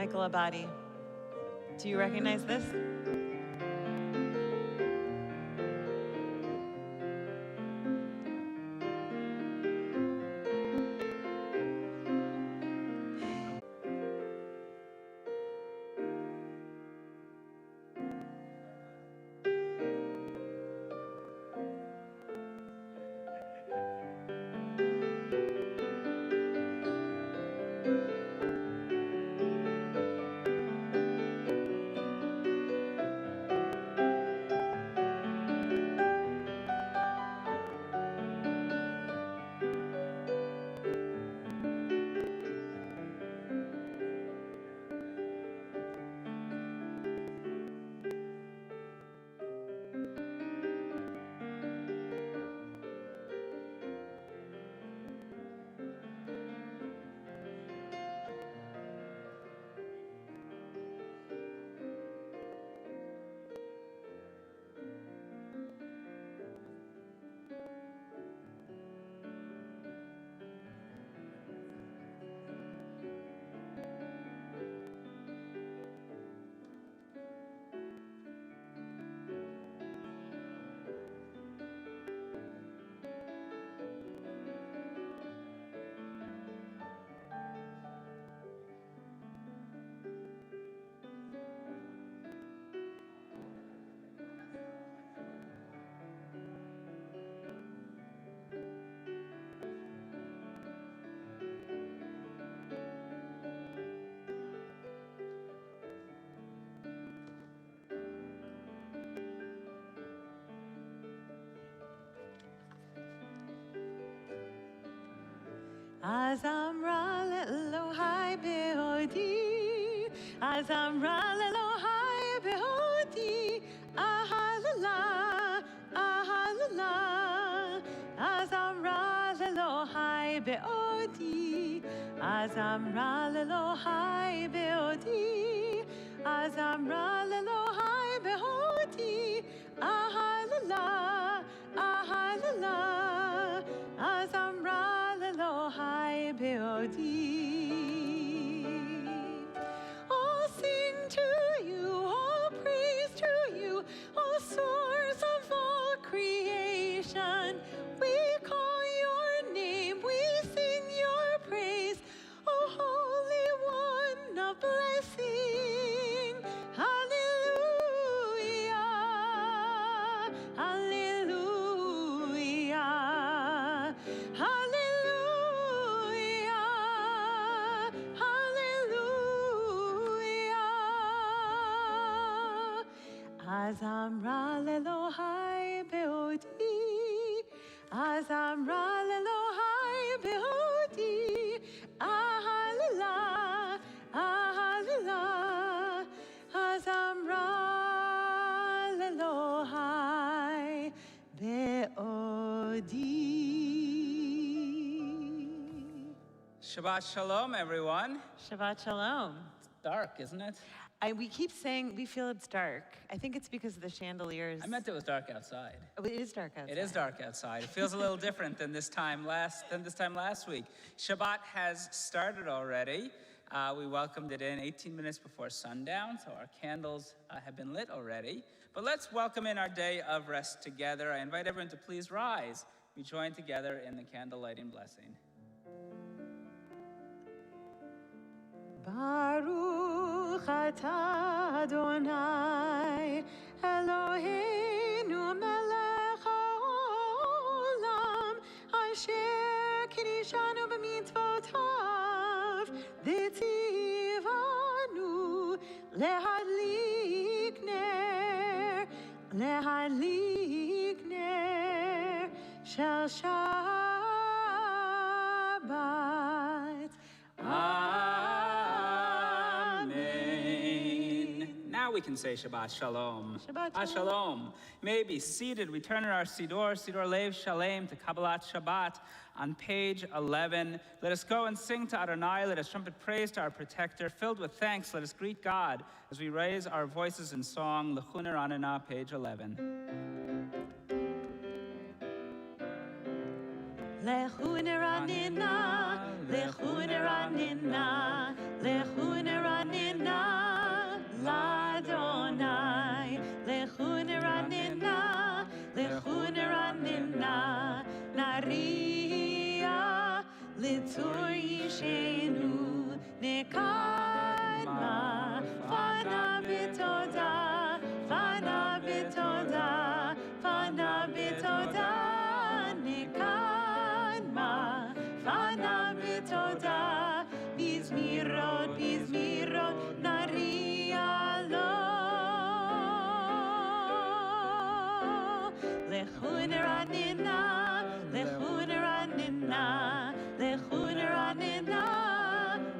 Michael Abadi. Do you recognize this? Az amra lelohai beodi, az amra lelohai beodi, ahalala, ahalala, az amra lelohai beodi, az amra lelohai beodi, az amra lelohai beodi, ahalala, ahalala, az amra Elohai Beodi. All sing to you, all praise to you, all source of all creation. We call your name, we sing your praise, O Holy One of blessing. Hallelujah, hallelujah, hallelujah. Az amra lelohai beodi, az amra lelohai beodi, ahalala, ahalala, az amra lelohai beodi. Shabbat Shalom, everyone. Shabbat Shalom. It's dark, isn't it? We keep saying we feel it's dark. I think it's because of the chandeliers. I meant it was dark outside. Oh, it is dark outside. It is dark outside. It feels a little different than this time last week. Shabbat has started already. We welcomed it in 18 minutes before sundown, so our candles have been lit already. But let's welcome in our day of rest together. I invite everyone to please rise. We join together in the candle lighting blessing. Baruch atah Adonai Eloheinu melech haolam asher kinishanu b'mitzvotav v'tzivanu lehadlik ner shel Shabbat. Now we can say Shabbat Shalom. Shabbat Shalom. May be seated. We turn in our Sidor Lev Shalem to Kabbalat Shabbat on page 11. Let us go and sing to Adonai. Let us trumpet praise to our protector. Filled with thanks, let us greet God as we raise our voices in song. L'chu neranena, page 11. L'chu neranena, l'chu neranena, l'chu neranena. לכו נרננה, נריע, לצור אישנו, נקדמה, פנה בתודה, פנה בתודה, פנה בתודה, נקדמה, פנה בתודה, בזמירות, בזמירות, נריע לו. לכו נרננה, לכו נרננה, לכו נרננה,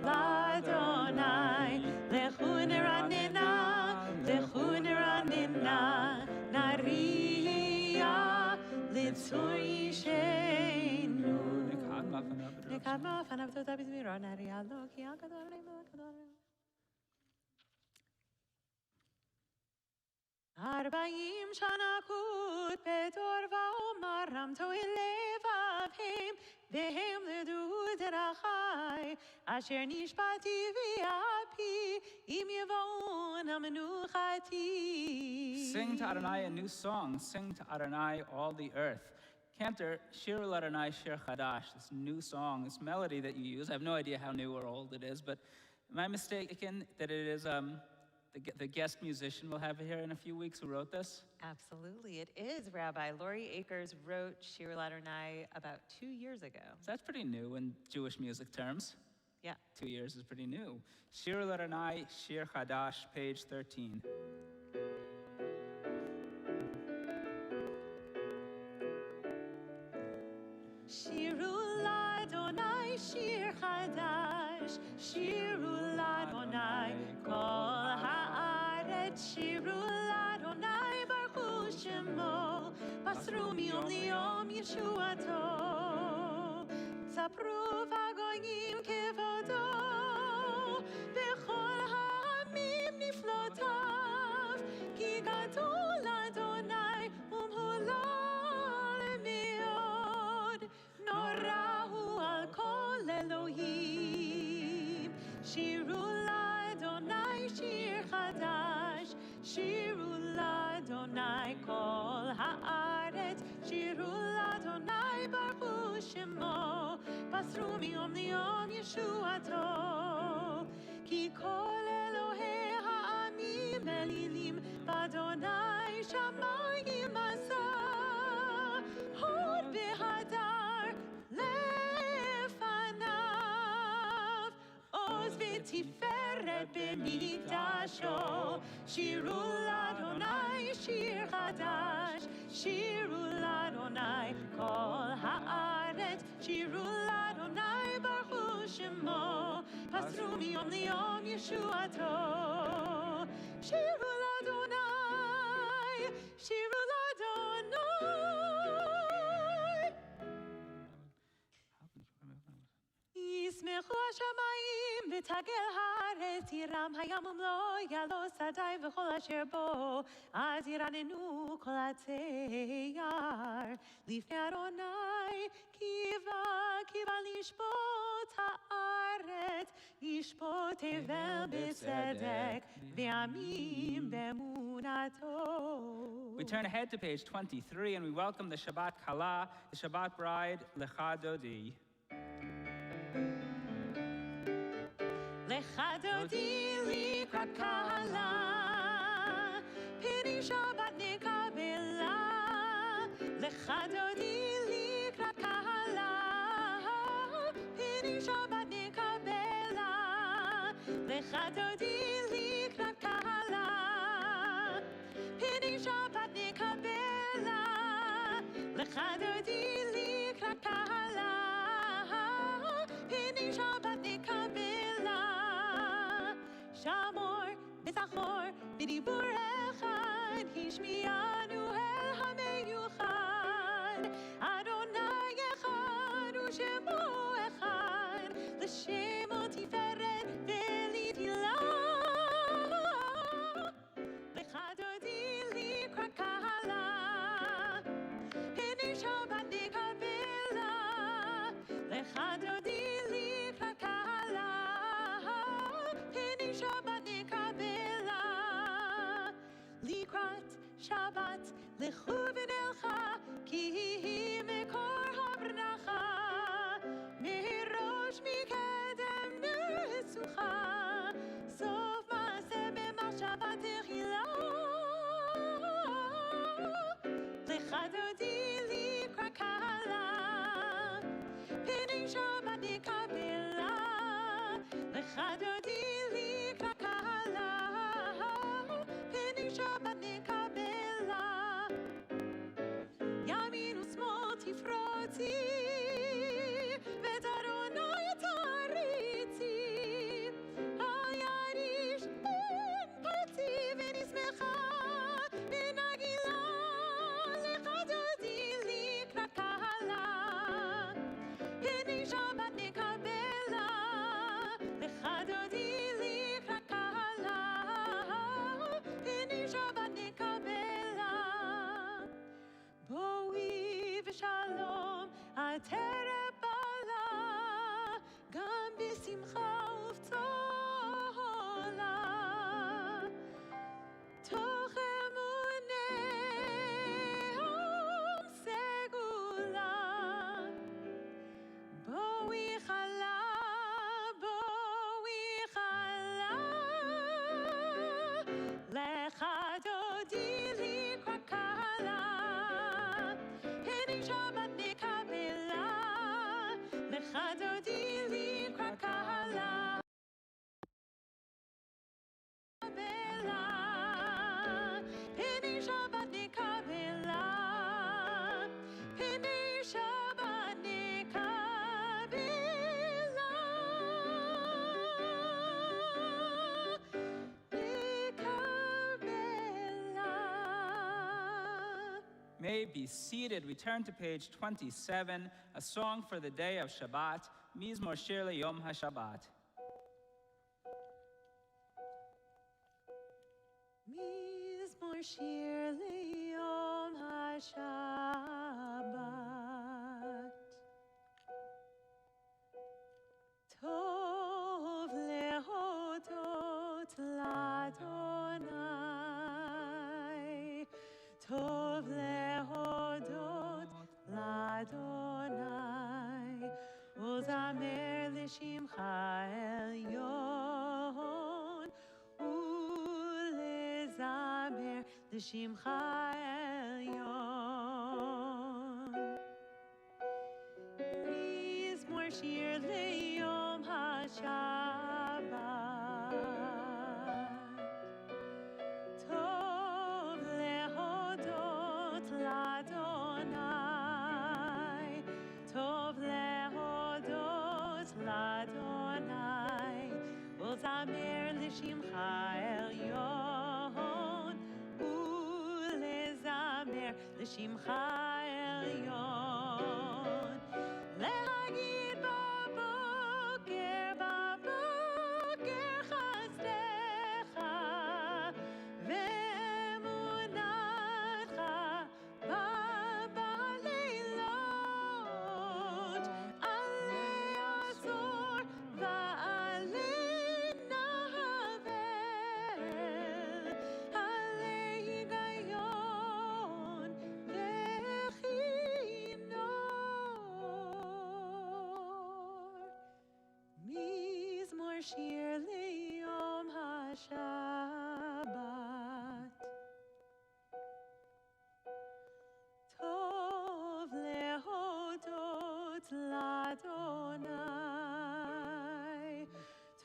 לאדוני. לכו נרננה, לכו נרננה, נריע לצור אישנו. נקדמה פניו בתודה בזמירות, נריע לו, כי הגדול עלינו, הגדול עלינו. 40 שנה כות בדור ואומרם תועיל לבבהם, והם לדעו דרכי, אשר נשבעתי ואפי, אם יבואון המנוחתי. Sing to Adonai a new song. Sing to Adonai all the earth. Cantor, Shir Adonai Shir Chadash, this new song, this melody that you use. I have no idea how new or old it is, but am I mistaken that it is the guest musician we'll have here in a few weeks who wrote this? Absolutely, it is, Rabbi. Lori Akers wrote Shir Adonai about 2 years ago. So that's pretty new in Jewish music terms. Yeah. 2 years is pretty new. Shir Adonai Shir Chadash, page 13. Shiru l'Adonai shir chadash, shiru l'Adonai kol haaretz, shiru l'Adonai baruchu shemo, basru miyom liyom yeshuato, sapru v'goyim kevodo, bechol ha'amim niflotav, ki gadol Adonai umholal meod. Norahu al kol Elohim, shiru l'Adonai shir chadash, shiru l'Adonai kol haaretz, shiru l'Adonai baruchu shemo, basru miyom liyom yeshuato, ki kol Elohei ha'amim elilim, b'Adonai shamayim asa, hod behadar לפניו, עוז ותפארת במקדשו, שירו לאדוני שיר חדש, שירו לאדוני כל הארץ, שירו לאדוני ברכו שמו, פסרו מיום ליום ישועתו, שירו לאדוני, שירו לאדוני. ישמחו השמיים ותגל הארץ, ירם הים ומלוא יעלו שדי וכל אשר בו, אז ירננו כל עצי יער לפני אדוני, קיווה לשפוט הארץ, ישפוט תבל בצדק ועמים באמונתו. We turn ahead to page 23 and we welcome the Shabbat Kala, the Shabbat bride, Lecha Dodi. לך דודי לקראת קהלה, פני שבת נקבלה. לך דודי לקראת קהלה, פני שבת נקבלה. לך דודי לקראת קהלה, פני שבת נקבלה. לך דודי לקראת קהלה, פני שבת נקבלה. שמור וזכור בדיבור אחד, השמיענו אל המיוחד. אדוני אחד ושמו אחד, לשמו תפארת ולתהילה. לך דודי לקראת קהלה, פני שבת נקבלה. לך דודי לקראת קהלה, פני שבת נקבלה. לקראת שבת לכו ונלכה, כי היא מקור הברכה, מראש מקדם נצוחה, סוף מעשה במחשבה תחילה. לך דודי לקרוא קהלה, פני שבת נקבלה. לך דודי לקרוא קהלה, פני שבת נקבלה. ימין ושמאל תפרוצי, ואת ארוני תריצי. אל יריש אין פרצי, ונשמחה ונגילה. לך דודי לקרוא קהלה, פני שבת נקבלה. לך דודי לקרוא קהלה, פני שבת נקבלה. בואי ושלום עטרת בעלה, גם בשמחה ובצהלה. תוך אמונה סגולה, בואי חלה, בואי חלה. לך דודי לקרוא קהלה, פני שבת נקבלה. לך דודי לקרוא קהלה, פני שבת נקבלה. פני שבת נקבלה. May be seated. We turn to page 27, a song for the day of Shabbat, Mizmor Shir LeYom HaShabbat. מזמור שיר ליום השבת. טוב להודות לאדוני, טוב להודות לאדוני, ולזמר לשמך עליון, ולזמר לשמך עליון. מזמור שיר ליום השבת. טוב להודות לאדוני, טוב להודות לאדוני, ולזמר לשמך עליון, ולזמר לשמך עליון. להגיד בבוקר, בבוקר חסדך, ואמונתך בלילות. עלי עשור ועלי נהבל, עלי היגיון וכינור. מזמור שיר ליום השבת. טוב להודות לאדוני,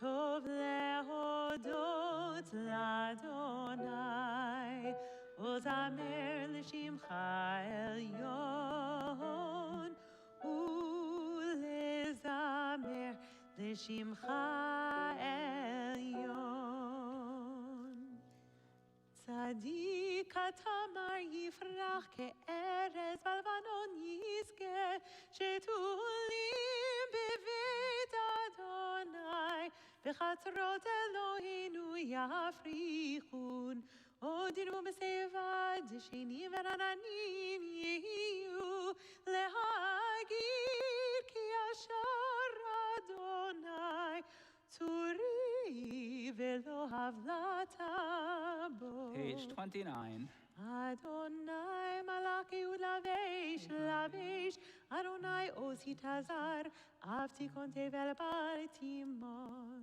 טוב להודות לאדוני, ולזמר לשמך עליון, ולזמר לשמך עליון. צדיק התמר יפרח כארז בלבנון יזכה, שתולים בבית אדוני, בחצרות אלוהינו יפריחון. עוד יראו בשיבה דשנים ורעננים יהיו, להגיד כי ישר אדוני צורי ולא הבלטה בו. Page 29. Adonai תזר, אהבתי תבל בל תימות.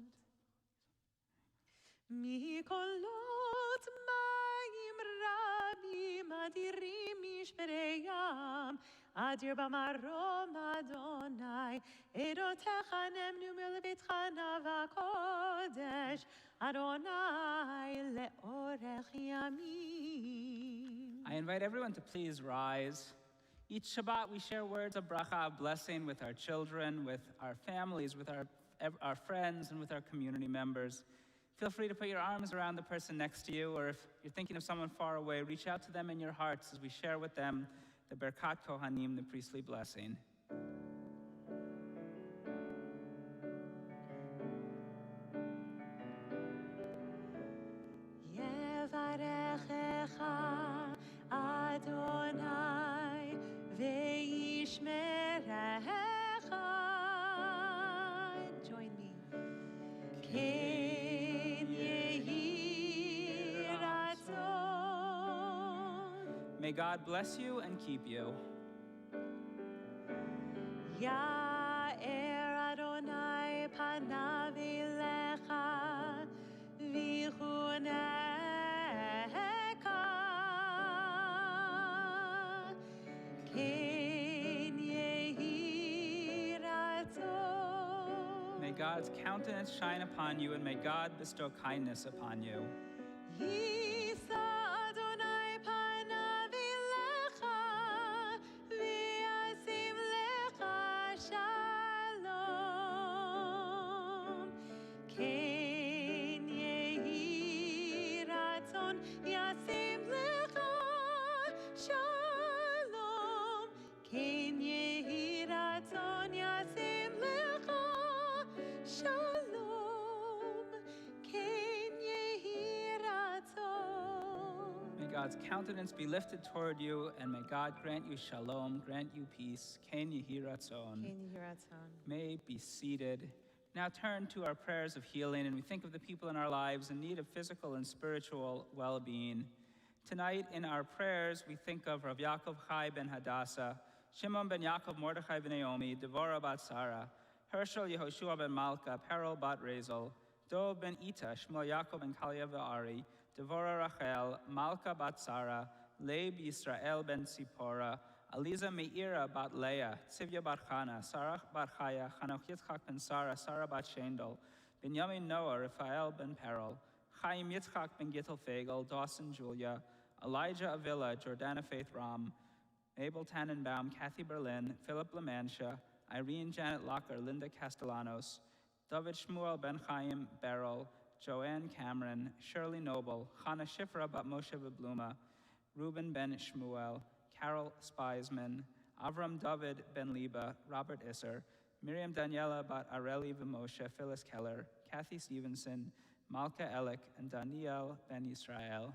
מקולות מים רבים אדירים משברי ים, אדיר במרום אדוני, עדותיך נמנו מלביתך נאווה קודש, אדוני לאורך ימים. I invite everyone to please rise. Each Shabbat we share words of bracha, of blessing with our children, with our families, with our friends, and with our community members. Feel free to put your arms around the person next to you, or if you're thinking of someone far away, reach out to them in your hearts as we share with them the Berkat Kohanim, the priestly blessing. Yevarechecha Adonai ve'yishmerecha. Join me. Ken yehi ratzon. May God bless you and keep you. Ya'er Adonai panav elecha v'chuneka. Ken yehi ratzon. May God's countenance shine upon you, and may God bestow kindness upon you. Yisa Adonai panav elecha v'yasim lecha shalom. Ken yehi ratzon yasim lecha shalom. Ken yehi ratzon yasim lecha shalom. Ken yehi ratzon. May God's countenance be lifted toward you, and may God grant you shalom, grant you peace. Ken yehi ratzon. Ken yehi ratzon. May be seated. Now turn to our prayers of healing, and we think of the people in our lives in need of physical and spiritual well-being. Tonight in our prayers, we think of Rav Yaakov Chai ben Hadassah, Shimon ben Yaakov Mordechai ben Naomi, Devorah bat Sarah, Herschel Yehoshua ben Malka, Perel bat Rezel, Dov ben Ita, Shmuel Yaakov ben Kalya v'Ari, Devorah Rachel, Malka bat Sarah, Leib Yisrael ben Sipora, Aliza Meira bat Leah, Tzivya bat Chana, Sarah bat Chaya, Chanoch Yitzchak ben Sarah, Sarah bat Shendel, Benjamin Noah, Raphael ben Perel, Chaim Yitzchak ben Gittel Fagel, Dawson Julia, Elijah Avila, Jordana Faith Ram, Mabel Tannenbaum, Kathy Berlin, Philip Lamansha, Irene Janet Locker, Linda Castellanos, David Shmuel Ben Chaim Beryl, Joanne Cameron, Shirley Noble, Chana Shifra bat Moshe Bebluma, Reuben Ben Shmuel, Carol Spiesman, Avram David Ben Liba, Robert Isser, Miriam Daniela bat Areli V'Moshe, Phyllis Keller, Kathy Stevenson, Malka Elik, and Daniel Ben Yisrael.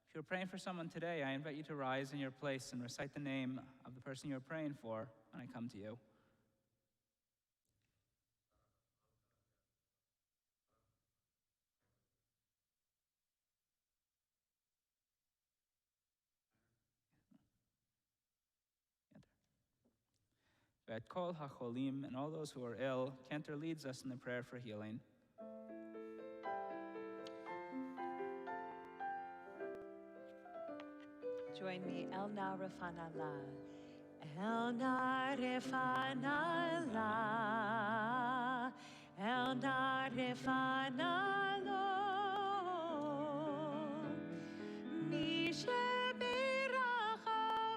If you're praying for someone today, I invite you to rise in your place and recite the name of the person you're praying for when I come to you. At Kol HaCholim, and all those who are ill, Cantor leads us in the prayer for healing. Join me, El Narefanallah. El Narefanallah. El Narefanallah. Misheberach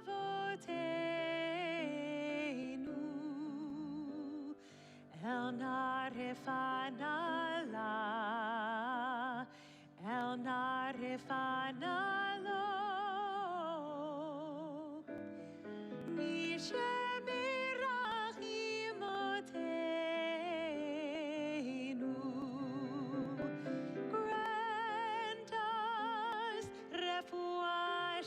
avoteinu. El Narefanallah. El Narefanallah. Misheberach imoteinu. Grant us refuah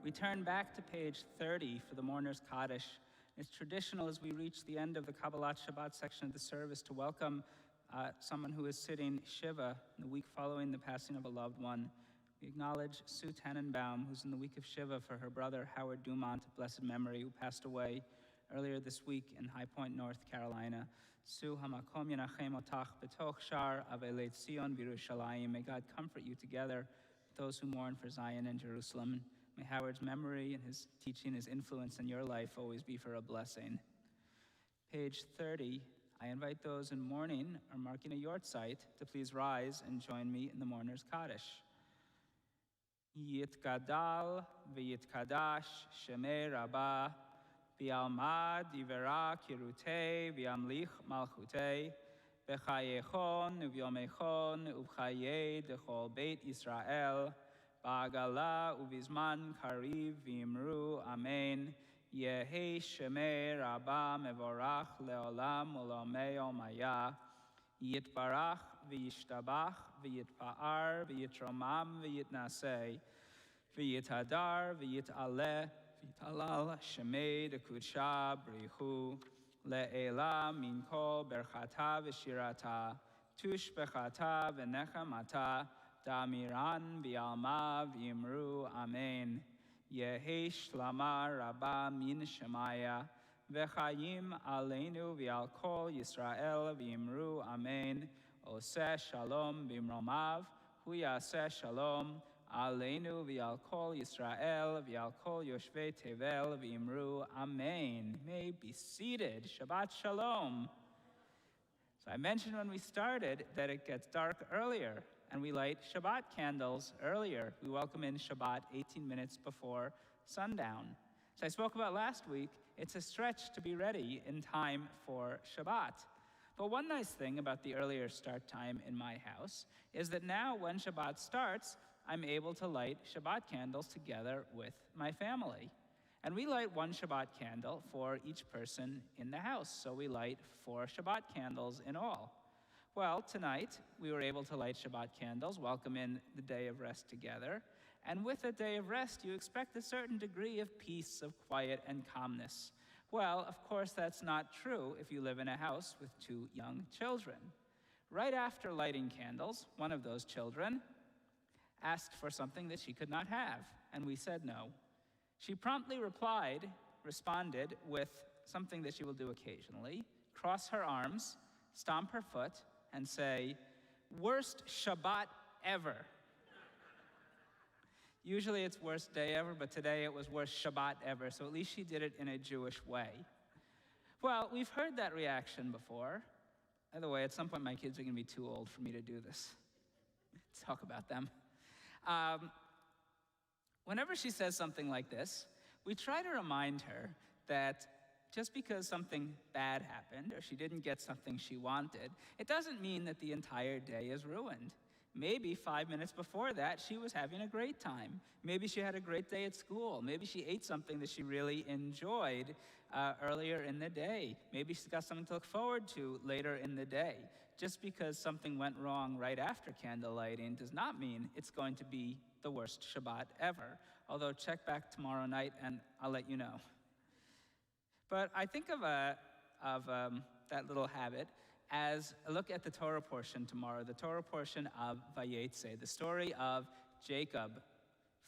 we turn back to page 30 for the Mourner's Kaddish. It's traditional as we reach the end of the Kabbalat Shabbat section of the service to welcome someone who is sitting Shiva in the week following the passing of a loved one. We acknowledge Sue Tannenbaum, who's in the week of Shiva for her brother Howard Dumont, blessed memory, who passed away earlier this week in High Point, North Carolina. Sue hamakom yenachem otach betoch shar avelei Tzion v'Yerushalayim. May God comfort you together with those who mourn for Zion and Jerusalem. May Howard's memory and his teaching, his influence in your life always be for a blessing. Page 30, I invite those in mourning or marking a yortzeit to please rise and join me in the Mourner's Kaddish. Yitgadal v'yitkadash shemei Rabbah v'yalmad yivera kirutei v'yamlich malchutei v'chayechon u'vyomechon u'chayei dechol beit Yisrael ba'agala u'vizman kariv v'imru amen yehi shemei Rabbah mevorach leolam u'lomei omaya yitbarach v'yishtabach v'yitpa'ar v'yitromam v'yitnasei v'yithadar v'yitaleh v'yitalal shemei dekudsha brichu le'ela min kol berchata v'shirata tush bechata v'nechamata damiran v'yalma v'yimru amen yehi shlama rabba min shemaya v'chayim aleinu v'al kol Yisrael v'yimru amen oseh shalom b'imromav hu yaseh shalom aleinu v'al kol Yisrael v'al kol yoshvei tevel v'imru amen. May be seated. Shabbat shalom. So I mentioned when we started that it gets dark earlier and we light Shabbat candles earlier. We welcome in Shabbat 18 minutes before sundown. So I spoke about last week, it's a stretch to be ready in time for Shabbat. But one nice thing about the earlier start time in my house is that now when Shabbat starts, I'm able to light Shabbat candles together with my family. And we light one Shabbat candle for each person in the house. So we light 4 Shabbat candles in all. Well, tonight we were able to light Shabbat candles, welcome in the day of rest together. And with a day of rest, you expect a certain degree of peace, of quiet, and calmness. Well, of course, that's not true if you live in a house with 2 young children. Right after lighting candles, one of those children asked for something that she could not have, and we said no. She promptly responded with something that she will do occasionally, cross her arms, stomp her foot, and say, "Worst Shabbat ever." Usually it's worst day ever, but today it was worst Shabbat ever, so at least she did it in a Jewish way. Well, we've heard that reaction before. By the way, at some point my kids are going to be too old for me to do this. Talk about them. Whenever she says something like this, we try to remind her that just because something bad happened or she didn't get something she wanted, it doesn't mean that the entire day is ruined. Maybe 5 minutes before that, she was having a great time. Maybe she had a great day at school. Maybe she ate something that she really enjoyed earlier in the day. Maybe she's got something to look forward to later in the day. Just because something went wrong right after candle lighting does not mean it's going to be the worst Shabbat ever. Although check back tomorrow night and I'll let you know. But I think of that little habit as a look at the Torah portion tomorrow, the Torah portion of Vayetze, the story of Jacob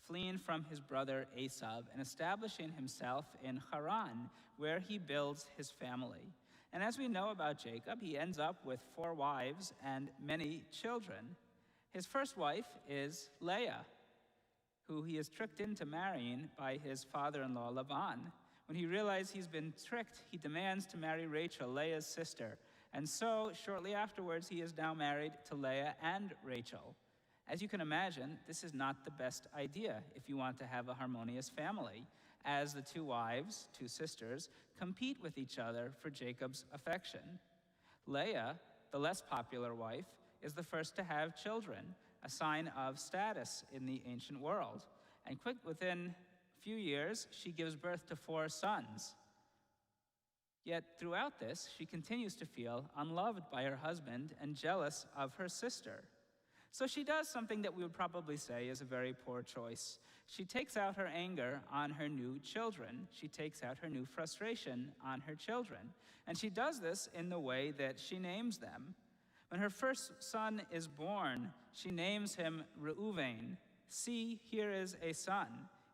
fleeing from his brother Esav and establishing himself in Haran, where he builds his family. And as we know about Jacob, he ends up with 4 wives and many children. His first wife is Leah, who he is tricked into marrying by his father-in-law Lavan. When he realizes he's been tricked, he demands to marry Rachel, Leah's sister. And so, shortly afterwards, he is now married to Leah and Rachel. As you can imagine, this is not the best idea if you want to have a harmonious family, as the 2 wives, 2 sisters, compete with each other for Jacob's affection. Leah, the less popular wife, is the first to have children, a sign of status in the ancient world. And within a few years, she gives birth to 4 sons. Yet throughout this, she continues to feel unloved by her husband and jealous of her sister. So she does something that we would probably say is a very poor choice. She takes out her anger on her new children. She takes out her new frustration on her children. And she does this in the way that she names them. When her first son is born, she names him Reuven. See, here is a son.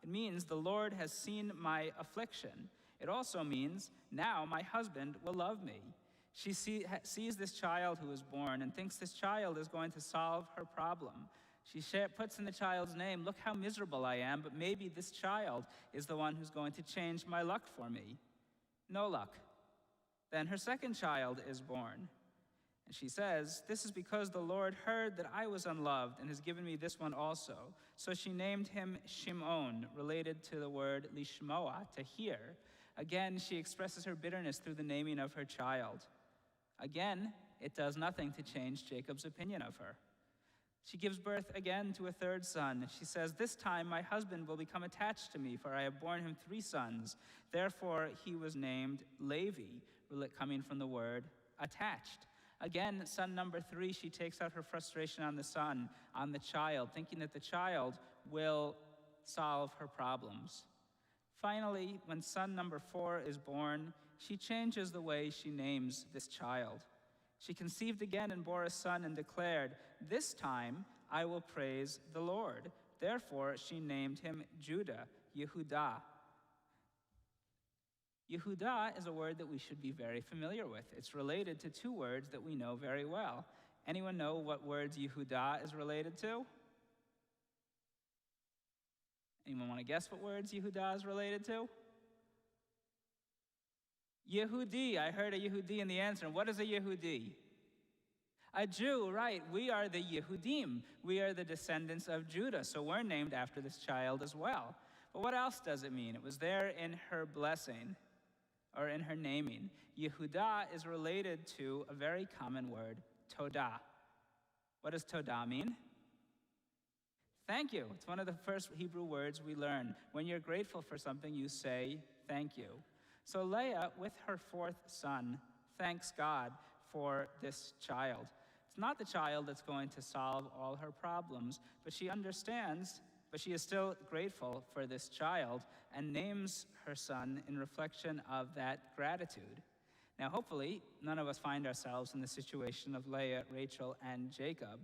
It means the Lord has seen my affliction. It also means now my husband will love me. She sees this child who is born and thinks this child is going to solve her problem. She puts in the child's name, look how miserable I am, but maybe this child is the one who's going to change my luck for me. No luck. Then her second child is born. And she says, this is because the Lord heard that I was unloved and has given me this one also. So she named him Shimon, related to the word lishmoa, to hear. Again, she expresses her bitterness through the naming of her child. Again, it does nothing to change Jacob's opinion of her. She gives birth again to a third son. She says, this time my husband will become attached to me, for I have borne him 3 sons. Therefore, he was named Levi, coming from the word attached. Again, son number 3, she takes out her frustration on the son, on the child, thinking that the child will solve her problems. Finally, when son number 4 is born, she changes the way she names this child. She conceived again and bore a son and declared, this time I will praise the Lord. Therefore, she named him Judah, Yehudah. Yehudah is a word that we should be very familiar with. It's related to 2 words that we know very well. Anyone know what words Yehudah is related to? Anyone want to guess what words Yehudah is related to? Yehudi. I heard a Yehudi in the answer. And what is a Yehudi? A Jew, right. We are the Yehudim. We are the descendants of Judah, so we're named after this child as well. But what else does it mean? It was there in her blessing, or in her naming. Yehudah is related to a very common word, todah. What does todah mean? Thank you. It's one of the first Hebrew words we learn. When you're grateful for something, you say thank you. So Leah, with her 4th son, thanks God for this child. It's not the child that's going to solve all her problems, but she understands, but she is still grateful for this child and names her son in reflection of that gratitude. Now, hopefully, none of us find ourselves in the situation of Leah, Rachel, and Jacob,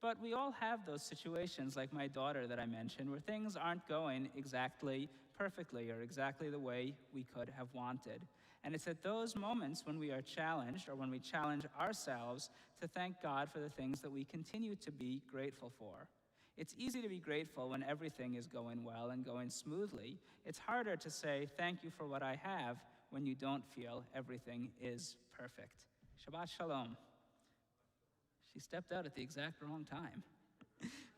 but we all have those situations, like my daughter that I mentioned, where things aren't going exactly perfectly or exactly the way we could have wanted. And it's at those moments when we are challenged, or when we challenge ourselves, to thank God for the things that we continue to be grateful for. It's easy to be grateful when everything is going well and going smoothly. It's harder to say thank you for what I have when you don't feel everything is perfect. Shabbat Shalom. She stepped out at the exact wrong time.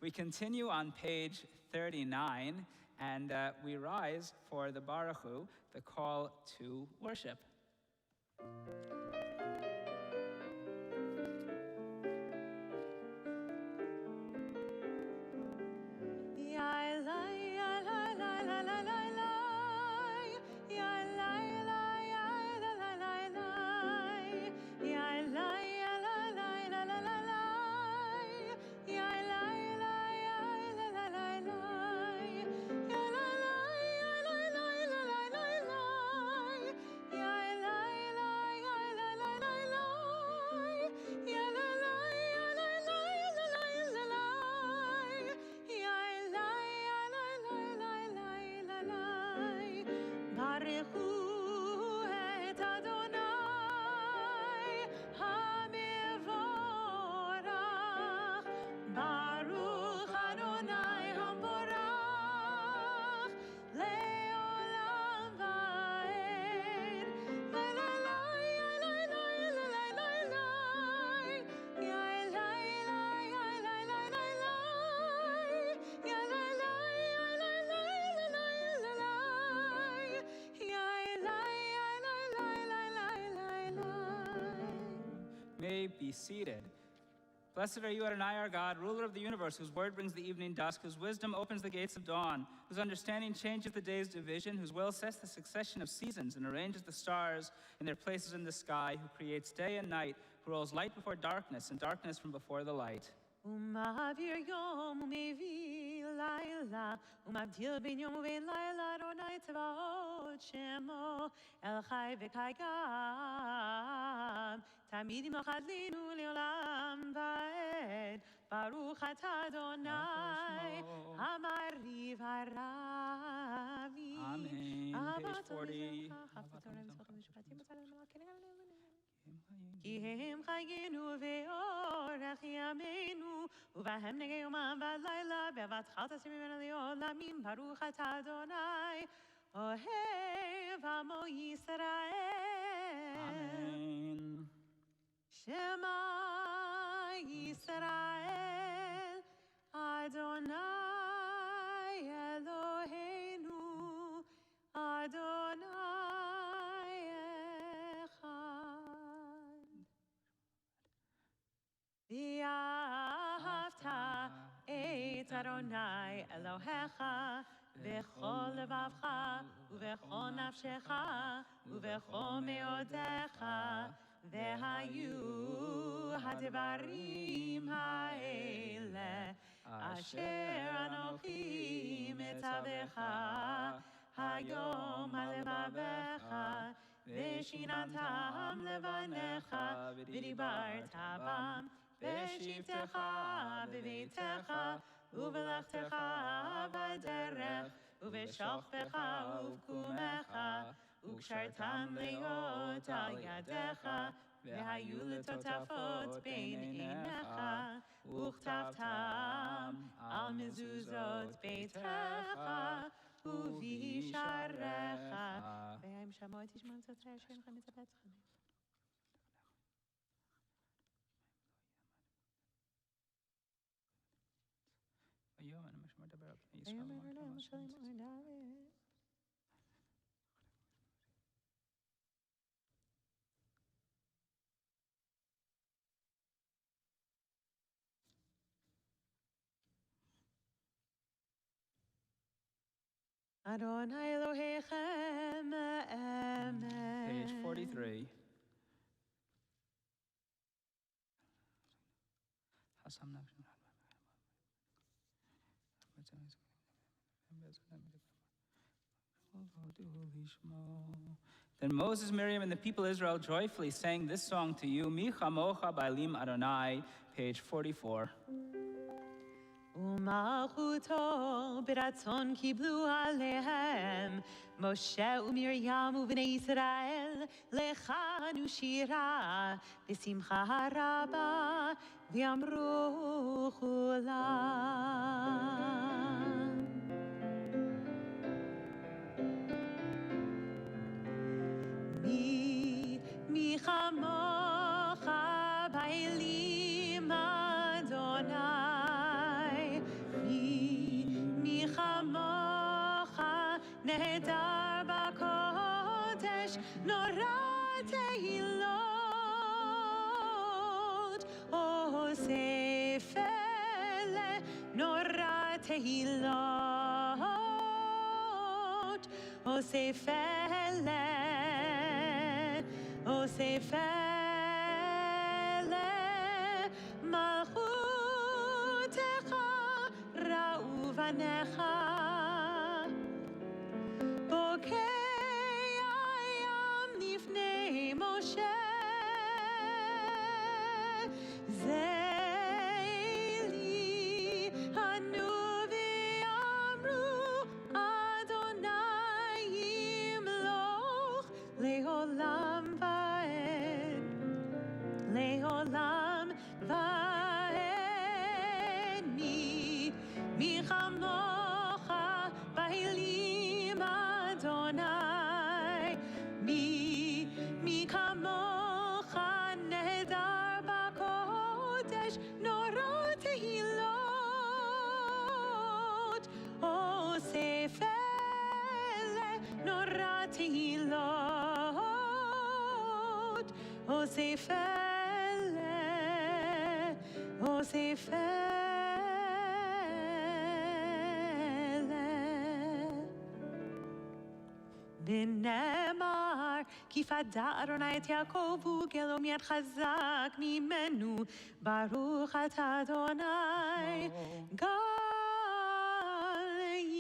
We continue on page 39, and we rise for the Baruch Hu, the call to worship. Be seated. Blessed are you, Adonai, our God, ruler of the universe, whose word brings the evening dusk, whose wisdom opens the gates of dawn, whose understanding changes the day's division, whose will sets the succession of seasons and arranges the stars in their places in the sky, who creates day and night, who rolls light before darkness and darkness from before the light. ומעביר יום ומביא לילה, ומבדיל בין יום ובין לילה, אדוני צבאות שמו, אל חי וקיים, תמיד עמך עדנו לעולם ועד, ברוך אתה אדוני, המריב הרבי. Amen. Page 40. כי הם חיינו ואורך ימינו, ובהם נגע יומם ולילה, באהבתך תשים ממנו לעולמים, ברוך אתה אדוני, אוהב עמו ישראל. Amen. שמע ישראל, אדוני אלוהינו, אדוני אחד. ואהבת את אדוני אלוהיך בכל לבבך ובכל נפשך ובכל מאודיך, והיו הדברים האלה אשר אנוכי מצווך היום על לבביך, ושיננתם לבניך ודיברת בם בשבתך בביתך ובלכתך בדרך ובשוכבך ובקומך, וקשרתם להיות על ידיך, והיו לטוטפות בין עיניך, וכתבתם על מזוזות ביתך ובשעריך. והם שמעו את תשמעון סתרי אשר אינך מצפץ חמש. היום אני משמע לדבר על בני ישראל. Adonai Elohechem, Amen. Page 43. Then Moses, Miriam, and the people of Israel joyfully sang this song to you, Mi chamocha ba'elim Adonai, page 44. ומלכותו ברצון קיבלו עליהם משה ומרים ובני ישראל, לחנו שירה בשמחה רבה ואמרו כולם. מי כמוך באלים אדוני, מי כמוך נהדר בקודש, נורא תהילות, אוסף אלה נורא תהילות, אוסף אלה, אוסף אלה, מלכותך ראו בניך. בוקע ים לפני משה, זה אלי ענו ואמרו, אדוני ימלוך לעולם ועד, לעולם ועד. מי כמוך באלים אדוני, מי כמוך נהדר בקודש, נורא תהילות, אוסף אלה נורא תהילות, אוסף אלה, אוסף אלה. ונאמר דבר, כי פדה אדוני את יעקב וגלו מיד חזק ממנו. ברוך אתה אדוני, גל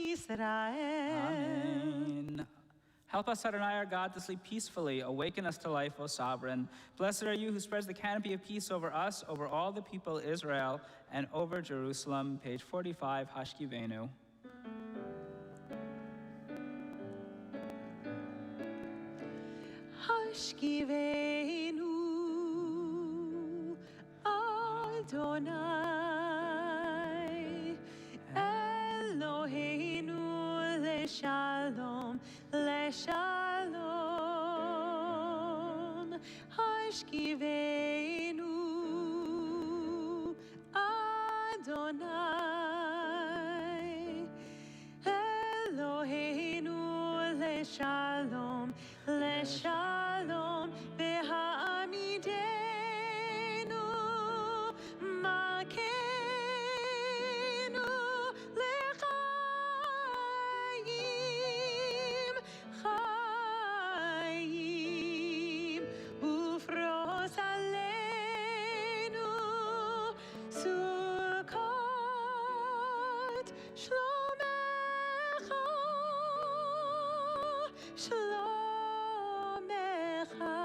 ישראל. Amen. Help us, Adonai, our God, to sleep peacefully. Awaken us to life, O Sovereign. Blessed are you who spreads the canopy of peace over us, over all the people Israel, and over Jerusalem. Page 45, Hashkivenu. Hashkivenu, Adonai, Eloheinu, Leshalom, Leshalom. Hashkivenu, Adonai, Eloheinu, Leshalom, Leshalom. Ve'ha'amidenu, makenu, lechayim, chayim, ufros aleinu, sukkot, shlomecha, shlomecha.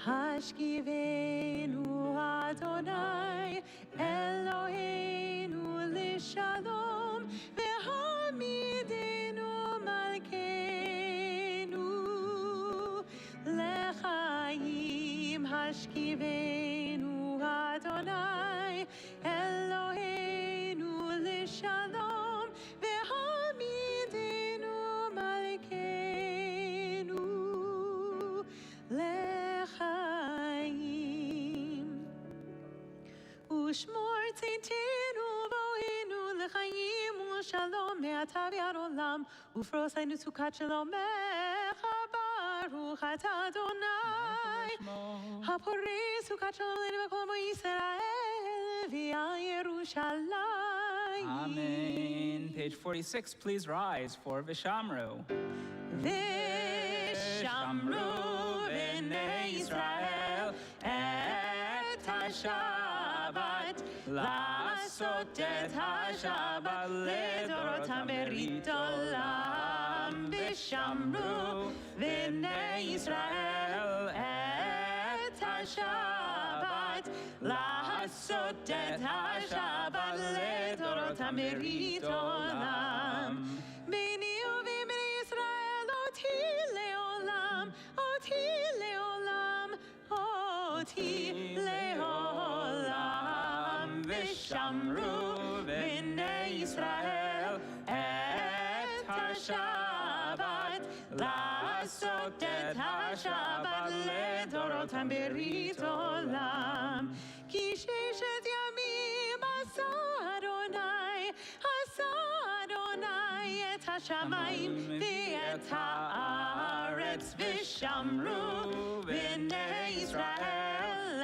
Hashkivenu Adonai, Eloheinu l'shalom, ve'hamidenu malkeinu l'chaim. Hashkivenu Adonai, Eloheinu l'shalom, ve'hamidenu malkeinu l'chaim. Ushmor tzitenu vo'enu l'chaim u'shalom me'ata v'ad olam ufros leinu sukat shalomecha. Baruch ata Adonai haporeh sukat shalom leinu v'kol amo Yisrael v'al Yerushalayim. Amen. Page 46, please rise for Vishamru. Vishamru b'nei Yisrael et ha-Shabbat, לעשות את השבת לדורותם ברית עולם. ושמרו בני ישראל את השבת, לעשות את השבת לדורותם ברית עולם. ביני ובני ישראל אותי לעולם, אותי לעולם, אותי לעולם. ושמרו בני ישראל את השבת, לעשות את השבת לדורותם ברית עולם. כי ששת ימים עשה אדוני, עשה אדוני את השמיים ואת הארץ. ושמרו בני ישראל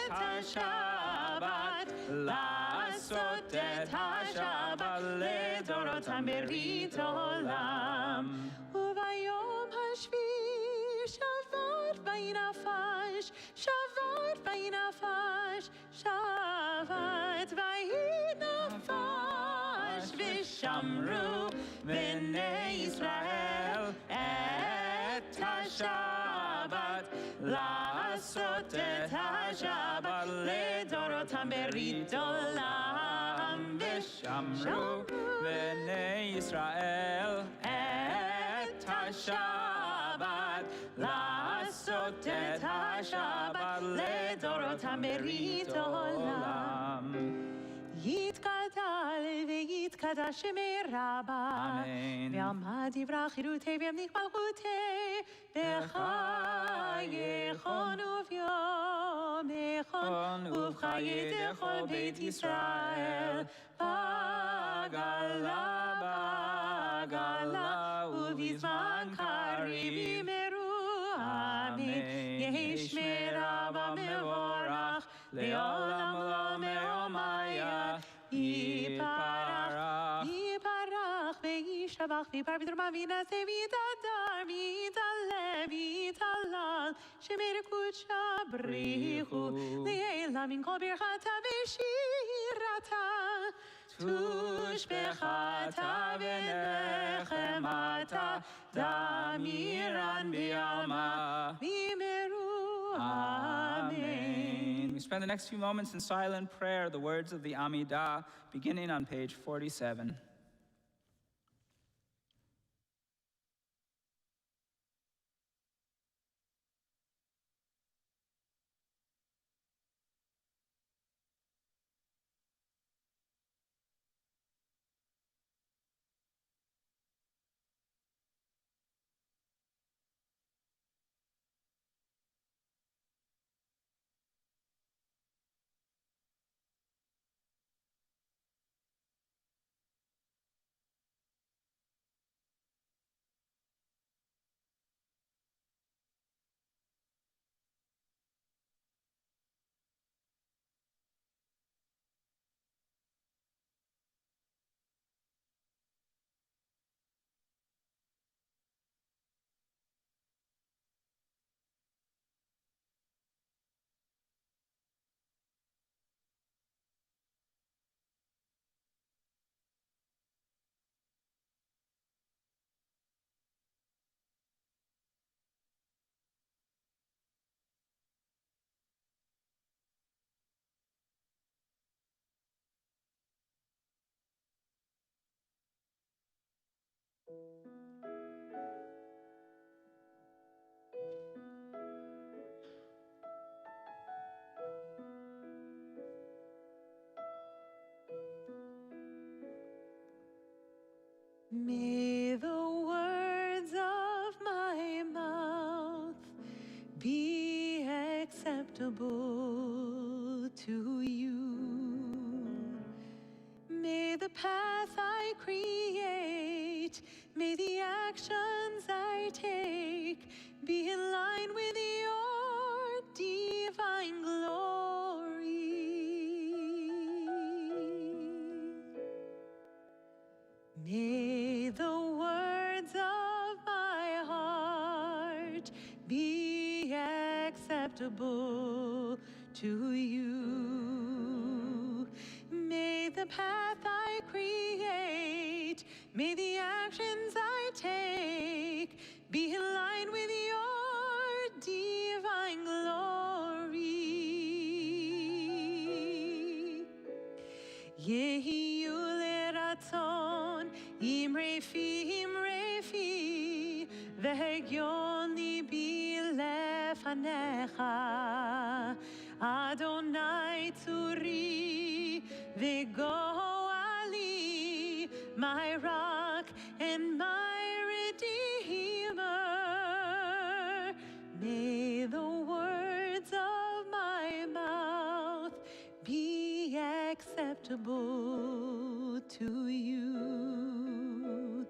את השבת, לעשות את השבת לדורותם ברית עולם. וביום השביעי שבת וינפש, שבת וינפש, שבת וינפש. ושמרו בני ישראל את השבת, לעשות את השבת לדורותם ברית עולם. ושמרו בני ישראל את השבת, לעשות את השבת לדורותם ברית עולם. יתגדל ויתקדש שמי רבה, אמן. ועמד יברח חירותי וימליך מלכותי, בחייכון וביומכון ובחיי דכל בית ישראל. בגלה בגלה ובזמן קריב ימרו, אמן. יהי שמירה במבורך לעולם לא מעומיה. יפרח וישתבח V'shach v'par v'trama v'naseh v'tadar v'taleh v'talal shemer kudsha brichu le'ela min kol birchata v'shirata tushbechata v'nechemata damiran b'yama v'meru. Amen. We spend the next few moments in silent prayer, the words of the Amidah, beginning on page 47. May the words of my mouth be acceptable to you. May the path I create, may the actions I take be in line with your divine glory. May the words of my heart be acceptable to you. May the path I create, may the actions I take be in line with your divine glory. Yehiyu leratzon imre fi vehegyon libi lefanecha Adonai tzuri v'goali my rock and my redeemer. May the words of my mouth be acceptable to you.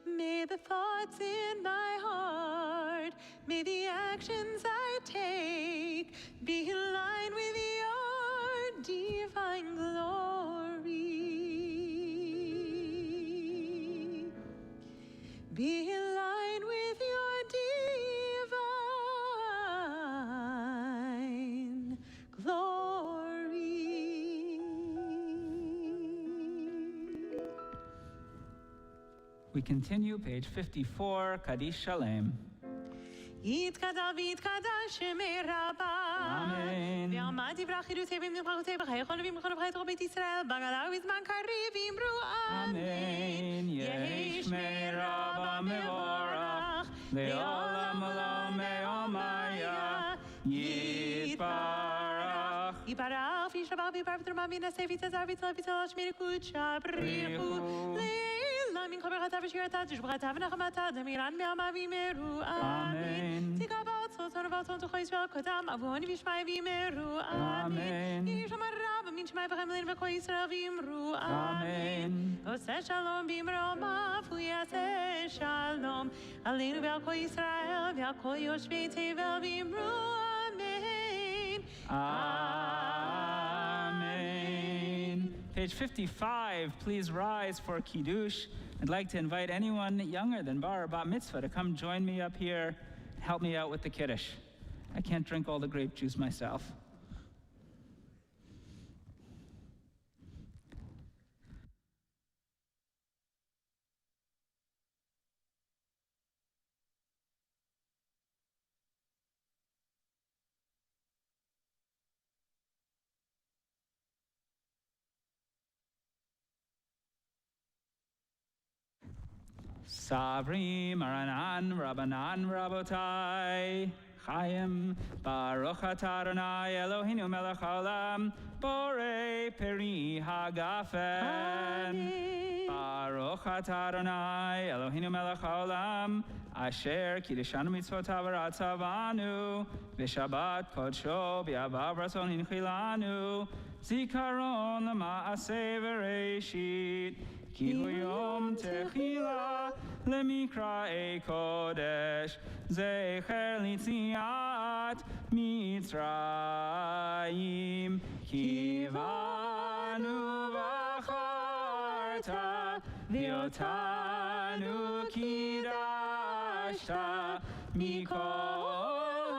May the thoughts in my heart, may the actions I take be in line with your divine glory. Be in line with your divine glory. We continue, page 54, Kaddish Shalem. יתקדש ויתקדש שמי רבה. אמן. ועמד דברי חידושי ומלכותי בחיי כל נביא מלכות ובחיי תורת בית ישראל, בגדה ובזמן קריב אמרו אמן. יהי שמי רבה מבורך, לעולם עולם מעומיה, יתברך. יתברך וישתבח ויפאר ותרומה וינשא ויתעזר ויצלח ויצלח שמי קודשה בריחו. לעילה מן כל ברכתה ושירתה תשבחתה ונחמתה דמירן בעמה וימרו אמן. תיגע בארצות ובארצות תוכל ישראל קודם אבוני וישמעי וימרו אמן. יהי שם הרב מן שמעי וחמלין וכל ישראל וימרו אמן. עושה שלום במרומיו הוא יעשה שלום עלינו ועל כל ישראל ועל כל יושבי תבל וימרו אמן. Amen. Page 55, please rise for Kiddush. I'd like to invite anyone younger than bar or bat mitzvah to come join me up here and help me out with the Kiddush. I can't drink all the grape juice myself. Savrim, Aranan, Rabbanan, Rabotai, Chaim, Baruch atah Adonai Eloheinu melech haolam, Borei peri hagafen. Baruch atah Adonai Eloheinu melech haolam, Asher kiddeshanu mitzvotav v'ratzavanu, v'shabbat kodsho b'yavav ratzon hinchilanu, zikaron l'ma'aseh v'reishit, כי הוא יום תחילה למקראי קודש, זכר ליציאת מצרים. כי בנו בחרת, ואותנו קידשת מכל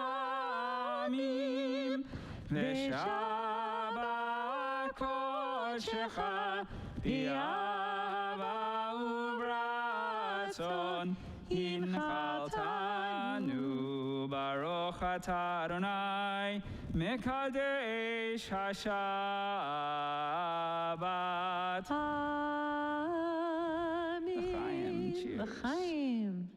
העמים, ושבת קודשך באהבה וברצון הנחלתנו. ברוך אתה אדוני מקדש השבת. Amen. Cheers. L'chaim.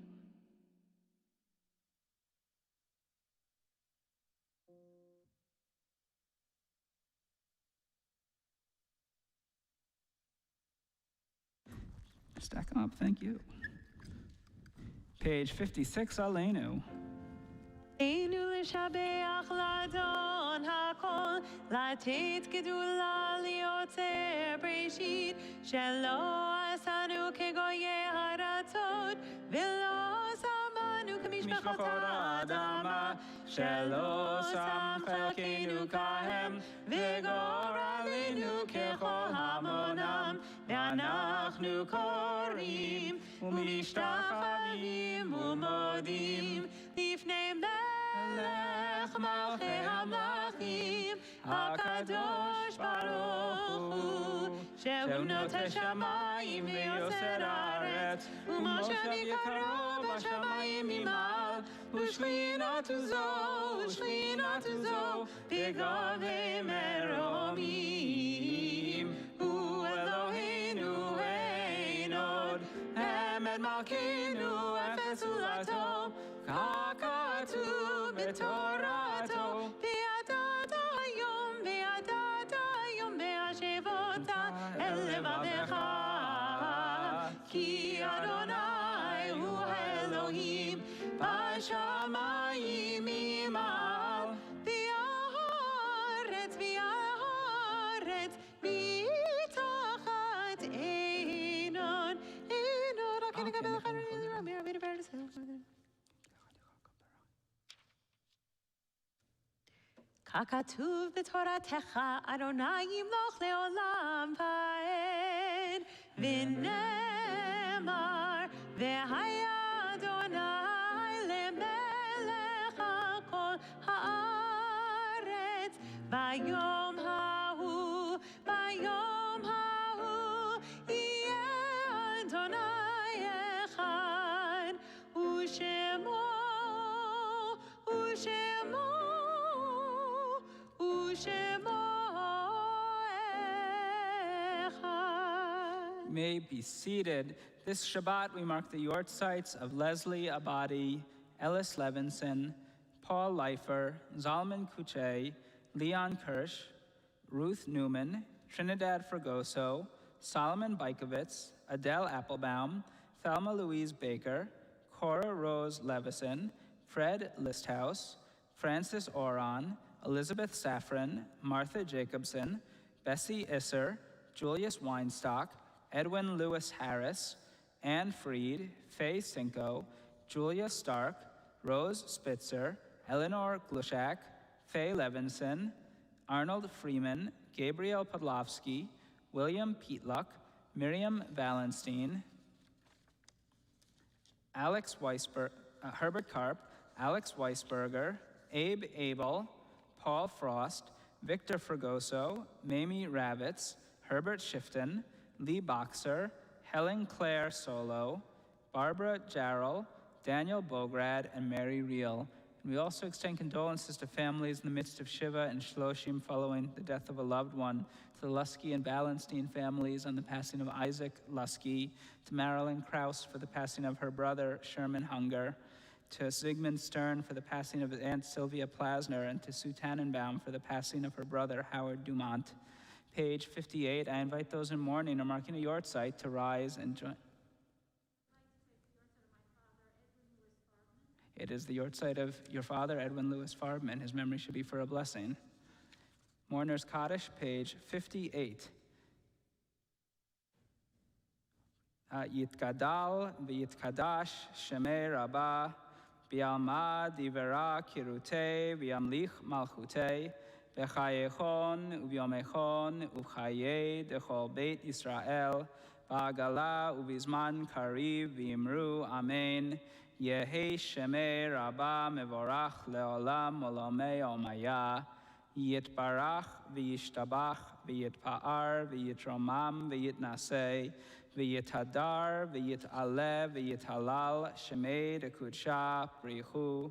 Stack them up, thank you. Page 56, Aleinu. עלינו לשבח לאדון הכל, לתת גדולה ליוצר בראשית, שלא עשנו כגויי ארצות, ולא שמנו כמשפחות האדמה, שלא שם חלקנו כהם, וגורלנו ככל המונם, ואנחנו קוראים ומשתחווים ומודים לפני מלך מלכי המלכים, הקדוש ברוך הוא, שהוא נוטה שמיים ויוסר הארץ, ומושב יקרו בשמיים ממעל, ושכינתו זו בגובה מרומים. הוא אלוהינו אין עוד, אמת מלכנו אפס זולתו, ככתוב בתורתו, וידעת היום בהשבת אל לבבך, כי אדוני הוא האלוהים בשמיים ממעל, והארץ מתחת עינון. רק נקבל לך ככתוב בתורתך, אדוני ימלוך לעולם ועד, ונאמר, והיה אדוני למלך על כל הארץ, ביום ההוא יהיה אדוני אחד, ושמו May be seated. This Shabbat we mark the yortzites of Leslie Abadi, Ellis Levinson, Paul Leifer, Zalman Kuche, Leon Kirsch, Ruth Newman, Trinidad Fragoso, Solomon Baikovitz, Adele Applebaum, Thelma Louise Baker, Cora Rose Levison, Fred Listhouse, Francis Oron, Elizabeth Safran, Martha Jacobson, Bessie Isser, Julius Weinstock, Edwin Lewis Harris, Anne Freed, Faye Cinco, Julia Stark, Rose Spitzer, Eleanor Glushak, Faye Levinson, Arnold Freeman, Gabriel Podlovsky, William Peatluck, Miriam Wallenstein, Herbert Karp, Alex Weisberger, Abe Abel, Paul Frost, Victor Fragoso, Mamie Ravitz, Herbert Shifton, Lee Boxer, Helen Claire Solo, Barbara Jarrell, Daniel Bograd, and Mary Reel. And we also extend condolences to families in the midst of Shiva and Shloshim following the death of a loved one, to the Lusky and Ballenstein families on the passing of Isaac Lusky, to Marilyn Krause for the passing of her brother, Sherman Hunger, to Zygmunt Stern for the passing of his Aunt Sylvia Plasner, and to Sue Tannenbaum for the passing of her brother, Howard Dumont. Page 58, I invite those in mourning or marking a yahrzeit to rise and join. It is the yahrzeit of your father, Edwin Lewis Farbman. His memory should be for a blessing. Mourner's Kaddish, page 58. Yitgadal v'yitkadash shemei rabbah bi'alma divera kirutei v'yamlich malchutei b'chayechon u'vyomechon u'chayei dechol beit Yisrael ba'agala u'bizman kariv v'imru amen. Yehi shemei rabbah mevorach leolam olamei omaya yitbarach v'yishtabach v'yitpa'ar v'yitromam v'yitnasei v'yitadar v'yit'aleh v'yithalal shemei dekudsha brichu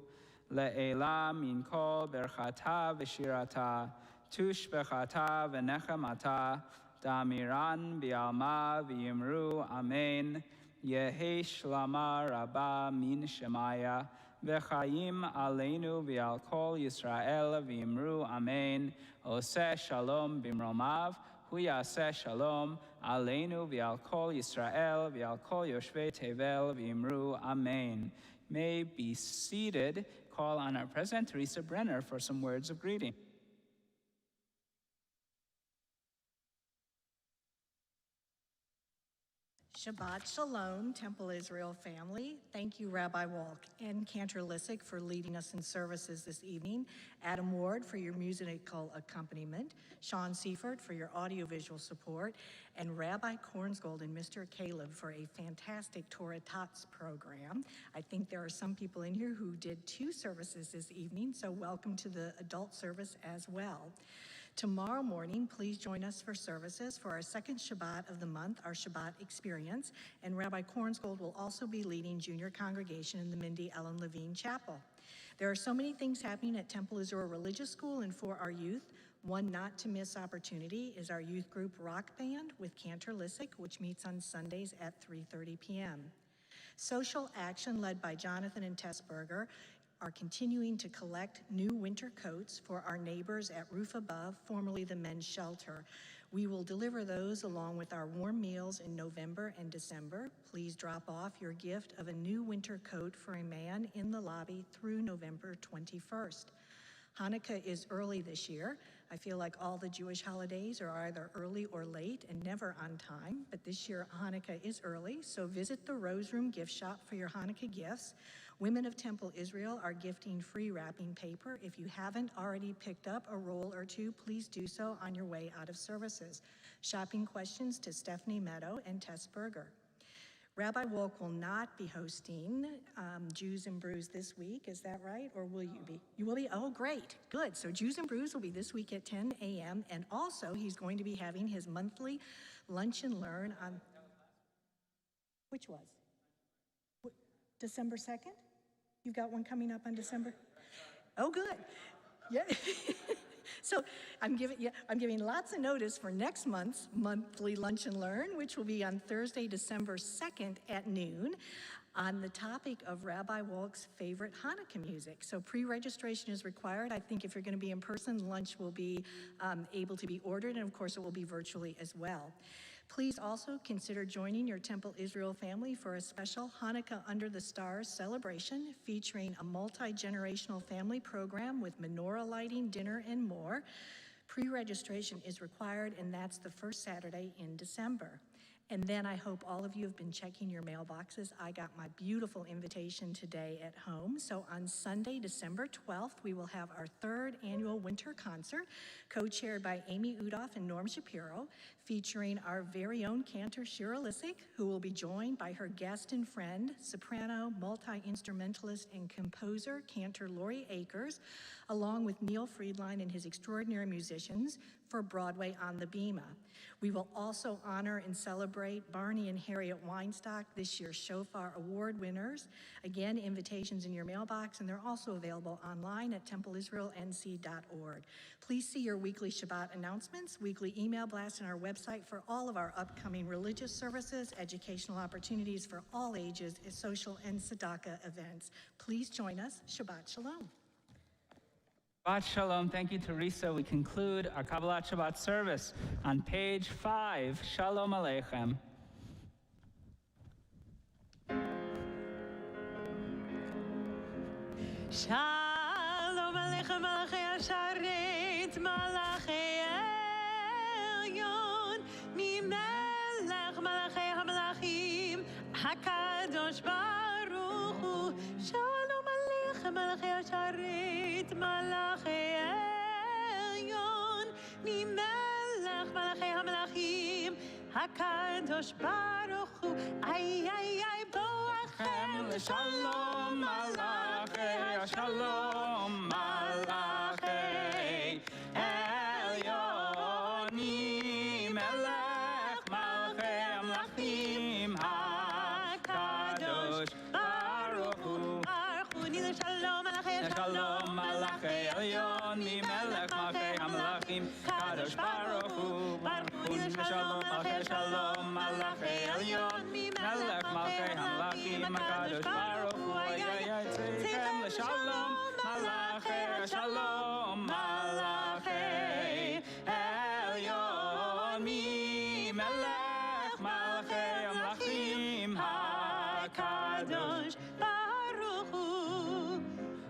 le'elam min kol berchata v'shirata tush bechata v'nechamata damiran bi'alma v'yimru amen. Yehi shlama rabba min shemaya v'chayim aleinu v'al kol Yisrael v'yimru amen. Oseh shalom b'mromav hu yaseh shalom aleinu v'al kol Yisrael v'al kol yoshvei tevel v'yimru amen. May be seated. Call on our President Teresa Brenner for some words of greeting. Shabbat Shalom, Temple Israel family. Thank you, Rabbi Walk and Cantor Lissick, for leading us in services this evening. Adam Ward for your musical accompaniment. Sean Seifert for your audiovisual support. And Rabbi Kornsgold and Mr. Caleb for a fantastic Torah Tots program. I think there are some people in here who did 2 services this evening, so welcome to the adult service as well. Tomorrow morning, please join us for services for our second Shabbat of the month, our Shabbat experience, and Rabbi Kornsgold will also be leading junior congregation in the Mindy Ellen Levine Chapel. There are so many things happening at Temple Israel Religious School and for our youth. One not to miss opportunity is our youth group rock band with Cantor Lissick, which meets on Sundays at 3:30 p.m. Social action led by Jonathan and Tess Berger are continuing to collect new winter coats for our neighbors at Roof Above, formerly the men's shelter. We will deliver those along with our warm meals in November and December. Please drop off your gift of a new winter coat for a man in the lobby through November 21st. Hanukkah is early this year. I feel like all the Jewish holidays are either early or late and never on time, but this year Hanukkah is early, so visit the Rose Room gift shop for your Hanukkah gifts. Women of Temple Israel are gifting free wrapping paper. If you haven't already picked up a roll or 2, please do so on your way out of services. Shopping questions to Stephanie Meadow and Tess Berger. Rabbi Wolk will not be hosting Jews and Brews this week, is that right? Or will you be? You will be? Oh, great, good. So Jews and Brews will be this week at 10 a.m. And also he's going to be having his monthly lunch and learn on, which was? December 2nd? You've got one coming up on December? Oh, good. Yeah. So I'm giving lots of notice for next month's monthly Lunch and Learn, which will be on Thursday, December 2nd at noon, on the topic of Rabbi Wolk's favorite Hanukkah music. So pre-registration is required. I think if you're going to be in person, lunch will be able to be ordered, and of course it will be virtually as well. Please also consider joining your Temple Israel family for a special Hanukkah Under the Stars celebration featuring a multi-generational family program with menorah lighting, dinner, and more. Pre-registration is required, and that's the first Saturday in December. And then I hope all of you have been checking your mailboxes. I got my beautiful invitation today at home. So on Sunday, December 12th, we will have our 3rd annual winter concert, co-chaired by Amy Udoff and Norm Shapiro, featuring our very own cantor Shira Lissick, who will be joined by her guest and friend, soprano, multi-instrumentalist, and composer, cantor Lori Akers, along with Neil Friedline and his extraordinary musicians for Broadway on the Bema. We will also honor and celebrate Barney and Harriet Weinstock, this year's Shofar Award winners. Again, invitations in your mailbox, and they're also available online at templeisraelnc.org. Please see your weekly Shabbat announcements, weekly email blasts, and our website for all of our upcoming religious services, educational opportunities for all ages, social and tzedakah events. Please join us. Shabbat Shalom. Shabbat Shalom. Thank you, Teresa. We conclude our Kabbalat Shabbat service on page 5. Shalom Aleichem. Shalom Aleichem Malachei Hasharet Malachei Elyon Mimelech Malachei HaMelachim HaKadosh Baruch Hu Shalom Aleichem Malachei Hasharet Malachei Elyon Mimelech Malachei HaMelachim HaKadosh Baruch Hu Ay ay ay Boachem Shalom Malachei Shalom Malachei Elyonim Melech Malachei Amlachim HaKadosh Baruch Hu Shalom Malachei Shalom Malachei Elyonim Melech Malachei Amlachim HaKadosh Baruch Hu Shalom Malachei Shalom Malachei Elyonim Melech Malachei Amlachim HaKadosh Baruch Hu Tzeitem Shalom Malachei Shalom Malachei Elyonim Melech Malachei Amlachim HaKadosh Baruch Hu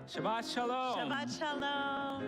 Shabbat Shalom. Shabbat Shalom.